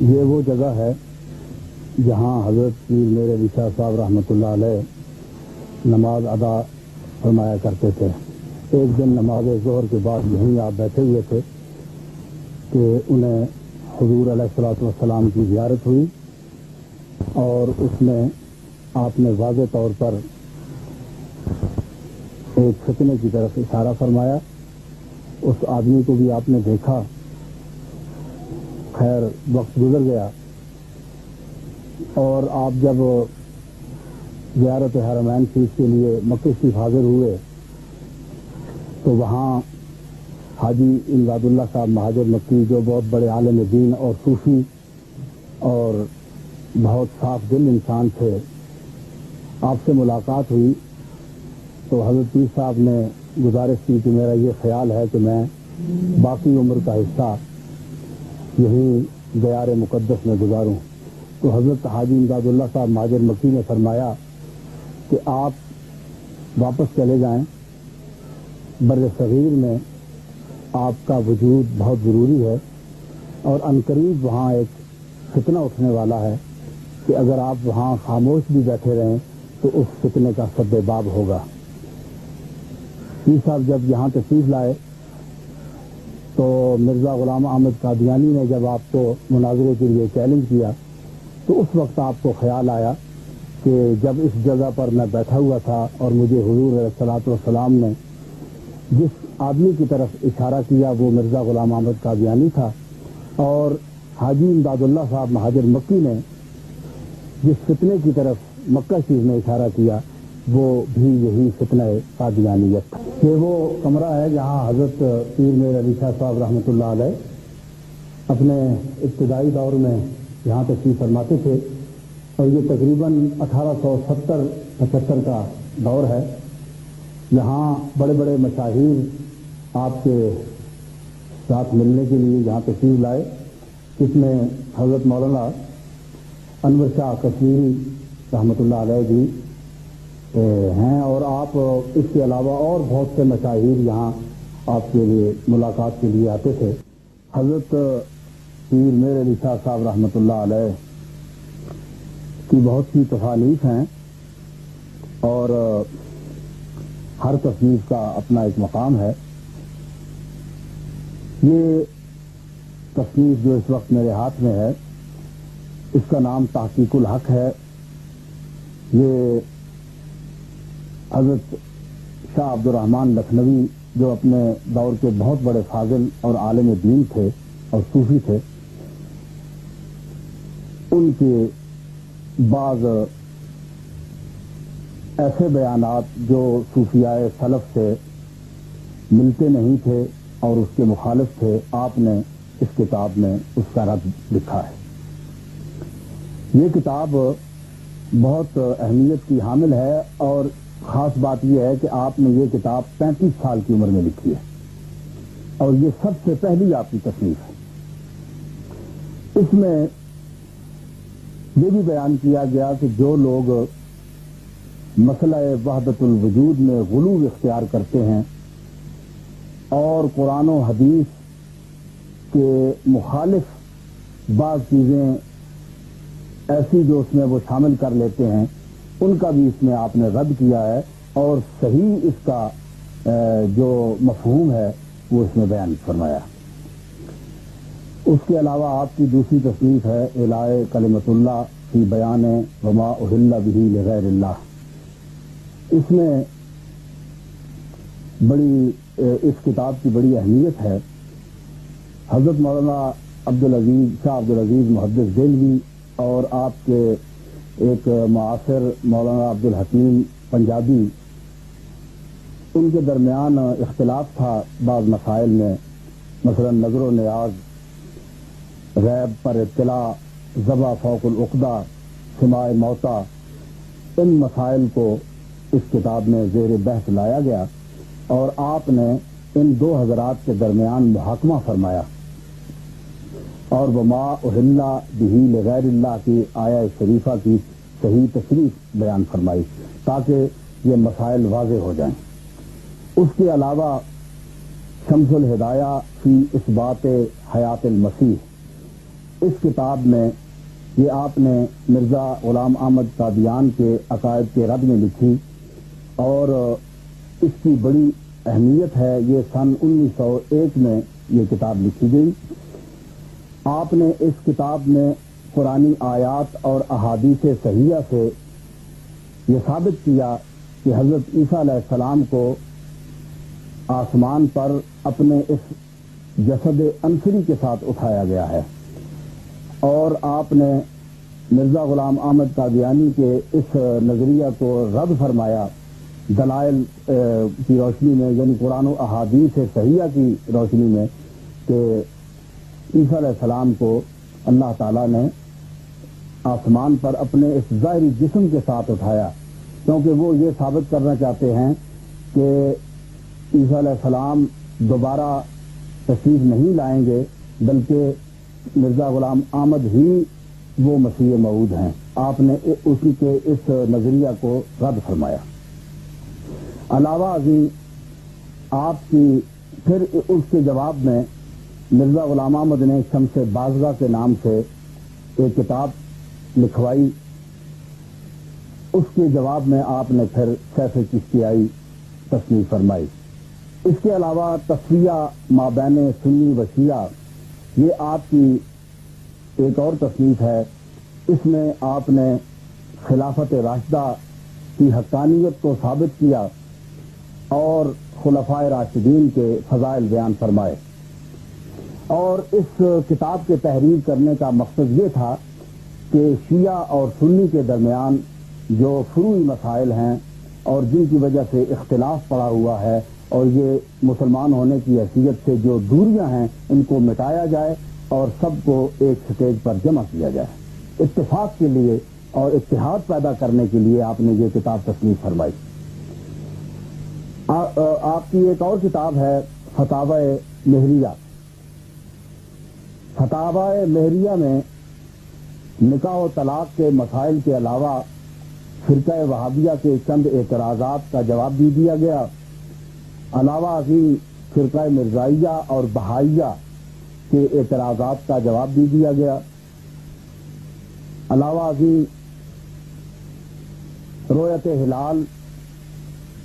یہ وہ جگہ ہے جہاں حضرت پیر میر علی شاہ صاحب رحمۃ اللہ علیہ نماز ادا فرمایا کرتے تھے۔ ایک دن نماز ظہر کے بعد یہیں آپ بیٹھے ہوئے تھے کہ انہیں حضور علیہ الصلوۃ والسلام کی زیارت ہوئی، اور اس میں آپ نے واضح طور پر ایک فتنے کی طرف اشارہ فرمایا۔ اس آدمی کو بھی آپ نے دیکھا، خیر وقت گزر گیا، اور آپ جب زیارت حرمین شریف کے لیے مکہ شریف حاضر ہوئے تو وہاں حاجی امداد اللہ صاحب مہاجر مکی، جو بہت بڑے عالم دین اور صوفی اور بہت صاف دل انسان تھے، آپ سے ملاقات ہوئی تو حضرت پیر صاحب نے گزارش کی کہ میرا یہ خیال ہے کہ میں باقی عمر کا حصہ یہی دیار مقدس میں گزاروں۔ تو حضرت حاجی امداد اللہ صاحب مہاجر مکی نے فرمایا کہ آپ واپس چلے جائیں، بر صغیر میں آپ کا وجود بہت ضروری ہے، اور عنقریب وہاں ایک فتنہ اٹھنے والا ہے کہ اگر آپ وہاں خاموش بھی بیٹھے رہیں تو اس فتنے کا سد باب ہوگا۔ پیر صاحب جب یہاں تشریف لائے تو مرزا غلام احمد قادیانی نے جب آپ کو مناظرے کے لیے چیلنج کیا تو اس وقت آپ کو خیال آیا کہ جب اس جگہ پر میں بیٹھا ہوا تھا اور مجھے حضور علیہ الصلوۃ والسلام نے جس آدمی کی طرف اشارہ کیا وہ مرزا غلام احمد قادیانی تھا، اور حاجی امداد اللہ صاحب مہاجر مکی نے جس فتنے کی طرف مکہ شریف میں اشارہ کیا وہ بھی یہی فتنہ قادیانیت تھا۔ یہ وہ کمرہ ہے جہاں حضرت پیر میر علی شاہ صاحب رحمۃ اللہ علیہ اپنے ابتدائی دور میں یہاں تشریف فرماتے تھے، اور یہ تقریباً 1870-75 کا دور ہے۔ یہاں بڑے بڑے مشاہیر آپ کے ساتھ ملنے کے لیے یہاں تشریف لائے، جس میں حضرت مولانا انور شاہ کشمیری رحمۃ اللہ علیہ بھی ہیں، اور آپ اس کے علاوہ اور بہت سے مشاہیر یہاں آپ کے لیے ملاقات کے لیے آتے تھے۔ حضرت پیر میر علی شاہ صاحب رحمۃ اللہ علیہ کی بہت سی تصانیف ہیں، اور ہر تصنیف کا اپنا ایک مقام ہے۔ یہ تصنیف جو اس وقت میرے ہاتھ میں ہے اس کا نام تحقیق الحق ہے۔ یہ حضرت شاہ عبد الرحمن لکھنوی جو اپنے دور کے بہت بڑے فاضل اور عالم دین تھے اور صوفی تھے، ان کے بعض ایسے بیانات جو صوفیاء سلف سے ملتے نہیں تھے اور اس کے مخالف تھے، آپ نے اس کتاب میں اس کا رد لکھا ہے۔ یہ کتاب بہت اہمیت کی حامل ہے، اور خاص بات یہ ہے کہ آپ نے یہ کتاب 35 سال کی عمر میں لکھی ہے، اور یہ سب سے پہلی آپ کی تصنیف ہے۔ اس میں یہ بھی بیان کیا گیا کہ جو لوگ مسئلہ وحدت الوجود میں غلو اختیار کرتے ہیں اور قرآن و حدیث کے مخالف بعض چیزیں ایسی جو اس میں وہ شامل کر لیتے ہیں، ان کا بھی اس میں آپ نے رد کیا ہے، اور صحیح اس کا جو مفہوم ہے وہ اس میں بیان فرمایا۔ اس کے علاوہ آپ کی دوسری تصنیف ہے اعلاء کلمۃ اللہ فی بیان وما احل بہ لغیر اللہ۔ اس میں اس کتاب کی بڑی اہمیت ہے۔ حضرت مولانا شاہ عبد العزیز محدث دہلوی اور آپ کے ایک معاصر مولانا عبد الحکیم پنجابی، ان کے درمیان اختلاف تھا بعض مسائل میں، مثلا نظر و نیاز، غیب پر اطلاع، ذبح فوق العقدہ، سماع موتیٰ۔ ان مسائل کو اس کتاب میں زیر بحث لایا گیا، اور آپ نے ان دو حضرات کے درمیان محاکمہ فرمایا، اور وما احل بہ لغیر اللہ کی آیہ شریفہ کی صحیح تشریح بیان فرمائی تاکہ یہ مسائل واضح ہو جائیں۔ اس کے علاوہ شمس الہدایہ فی اثبات حیات المسیح، اس کتاب میں یہ آپ نے مرزا غلام احمد قادیان کے عقائد کے رد میں لکھی اور اس کی بڑی اہمیت ہے. یہ سن 1901 میں یہ کتاب لکھی گئی. آپ نے اس کتاب میں قرآنی آیات اور احادیث صحیحہ سے یہ ثابت کیا کہ حضرت عیسیٰ علیہ السلام کو آسمان پر اپنے اس جسد انصری کے ساتھ اٹھایا گیا ہے، اور آپ نے مرزا غلام احمد قادیانی کے اس نظریہ کو رد فرمایا دلائل کی روشنی میں، یعنی قرآن و احادیث صحیحہ کی روشنی میں، کہ عیسیٰ علیہ السلام کو اللہ تعالیٰ نے آسمان پر اپنے اس ظاہری جسم کے ساتھ اٹھایا، کیونکہ وہ یہ ثابت کرنا چاہتے ہیں کہ عیسیٰ علیہ السلام دوبارہ تشریف نہیں لائیں گے، بلکہ مرزا غلام احمد ہی وہ مسیح موعود ہیں. آپ نے اسی کے اس نظریہ کو رد فرمایا. علاوہ ازیں آپ کی پھر اس کے جواب میں مرزا غلام احمد نے شمس بازگاہ کے نام سے ایک کتاب لکھوائی. اس کے جواب میں آپ نے پھر سیف چشتیائی تصنیف فرمائی. اس کے علاوہ تصفیہ مابین سنی و شیعہ یہ آپ کی ایک اور تصنیف ہے. اس میں آپ نے خلافت راشدہ کی حقانیت کو ثابت کیا اور خلفائے راشدین کے فضائل بیان فرمائے. اور اس کتاب کے تحریر کرنے کا مقصد یہ تھا کہ شیعہ اور سنی کے درمیان جو فروعی مسائل ہیں اور جن کی وجہ سے اختلاف پڑا ہوا ہے اور یہ مسلمان ہونے کی حیثیت سے جو دوریاں ہیں ان کو مٹایا جائے اور سب کو ایک سٹیج پر جمع کیا جائے. اتفاق کے لیے اور اتحاد پیدا کرنے کے لیے آپ نے یہ کتاب تصنیف فرمائی. آپ کی ایک اور کتاب ہے فتاوی مہریہ. فتاوی مہریہ میں نکاح و طلاق کے مسائل کے علاوہ فرقہ وہابیہ کے چند اعتراضات کا جواب بھی دیا گیا. علاوہ ازیں فرقہ مرزائیہ اور بہائیہ کے اعتراضات کا جواب بھی دیا گیا. علاوہ ازیں رؤیت ہلال،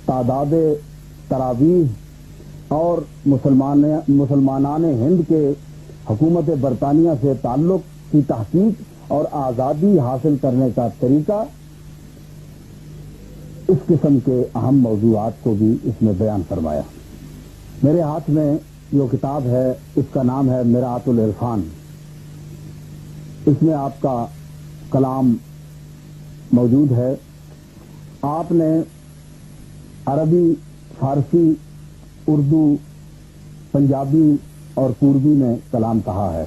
تعداد تراویح اور مسلمانان ہند کے حکومت برطانیہ سے تعلق کی تحقیق اور آزادی حاصل کرنے کا طریقہ، اس قسم کے اہم موضوعات کو بھی اس میں بیان فرمایا. میرے ہاتھ میں جو کتاب ہے اس کا نام ہے مرآت العرفان. اس میں آپ کا کلام موجود ہے. آپ نے عربی، فارسی، اردو، پنجابی اور پوربی میں کلام کہا ہے.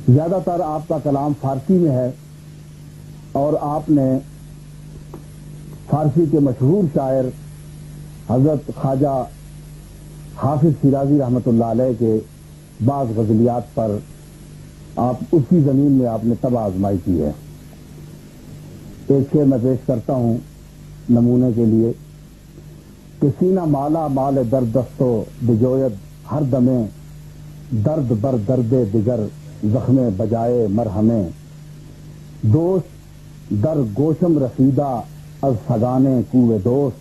زیادہ تر آپ کا کلام فارسی میں ہے اور آپ نے فارسی کے مشہور شاعر حضرت خواجہ حافظ شیرازی رحمۃ اللہ علیہ کے بعض غزلیات پر آپ اس کی زمین میں آپ نے طبع آزمائی کی ہے. ایک شعر میں پیش کرتا ہوں نمونے کے لیے کہ سینہ مالا مال درد دستو بجوید ہر دمیں درد بر درد دگر زخمیں بجائے مرہمیں دوست در گوشم رسیدہ از سگانے کوے دوست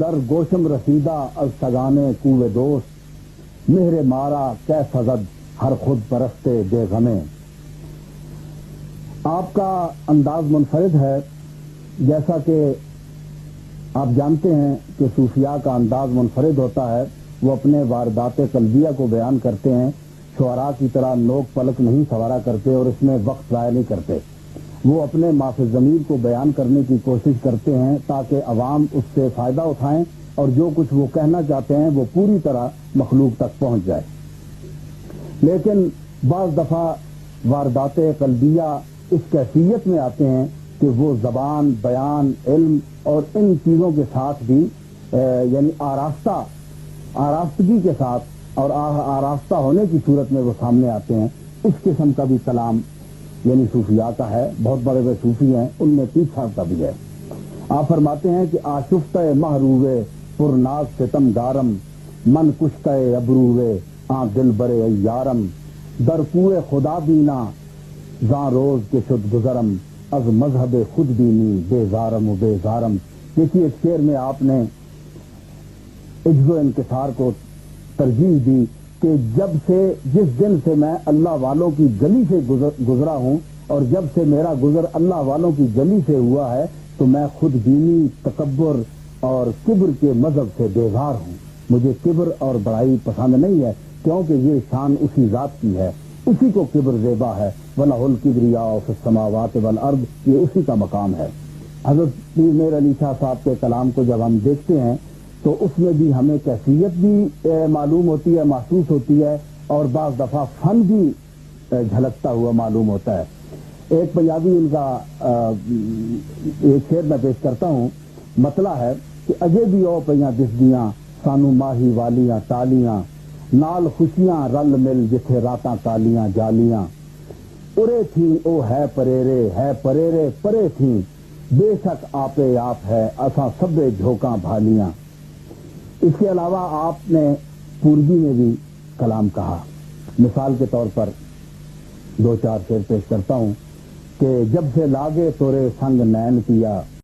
در گوشم رسیدہ از سگانے کوے دوست مہر مارا کی سزد ہر خود پرستے بے غمیں. آپ کا انداز منفرد ہے. جیسا کہ آپ جانتے ہیں کہ صوفیاء کا انداز منفرد ہوتا ہے. وہ اپنے واردات قلبیہ کو بیان کرتے ہیں. شعراء کی طرح نوک پلک نہیں سوارا کرتے اور اس میں وقت ضائع نہیں کرتے. وہ اپنے معاف ضمیر کو بیان کرنے کی کوشش کرتے ہیں تاکہ عوام اس سے فائدہ اٹھائیں اور جو کچھ وہ کہنا چاہتے ہیں وہ پوری طرح مخلوق تک پہنچ جائے. لیکن بعض دفعہ واردات قلبیہ اس کیفیت میں آتے ہیں کہ وہ زبان، بیان، علم اور ان چیزوں کے ساتھ بھی یعنی آراستگی کے ساتھ اور آراستہ ہونے کی صورت میں وہ سامنے آتے ہیں. اس قسم کا بھی کلام یعنی صوفیاء کا ہے. بہت بڑے بڑے صوفی ہیں، ان میں پیر صاحب کا بھی ہے. آپ فرماتے ہیں کہ آشفتہ محروے پر ناز ستم گارم من کشتہ ابروے آ دل برے یارم درپوئے خدا بینا زاں روز کے شد گزرم از مذہب خود بینی بیزارم و بیزارم. دیکھیے اس شعر میں آپ نے عجز و انکسار کو ترجیح دی کہ جس دن سے میں اللہ والوں کی گلی سے گزرا ہوں اور جب سے میرا گزر اللہ والوں کی گلی سے ہوا ہے تو میں خود بینی، تکبر اور کبر کے مذہب سے بیزار ہوں. مجھے کبر اور بڑائی پسند نہیں ہے کیونکہ یہ شان اسی ذات کی ہے، اسی کو کبر زیبا ہے. وَلَهُ الْكِبْرِيَاءُ فِي السَّمَاوَاتِ وَالْأَرْضِ، یہ اسی کا مقام ہے. حضرت پیر میر علی شاہ صاحب کے کلام کو جب ہم دیکھتے ہیں تو اس میں بھی ہمیں کیفیت بھی معلوم ہوتی ہے، محسوس ہوتی ہے، اور بعض دفعہ فن بھی جھلکتا ہوا معلوم ہوتا ہے. ایک پنجابی ان کا ایک شعر میں پیش کرتا ہوں. مطلع ہے کہ اجے بھی او پیاں دسدیاں سانو ماہی والیاں ٹالیاں نال خوشیاں رل مل جتھے راتاں کالیاں جالیاں ارے تھیں او ہے پریرے پرے تھیں بے شک آپے آپ ہے اساں سبے جھوکاں بھالیاں. اس کے علاوہ آپ نے پوربی میں بھی کلام کہا. مثال کے طور پر دو چار شعر پیش کرتا ہوں کہ جب سے لاگے تورے سنگ نین کیا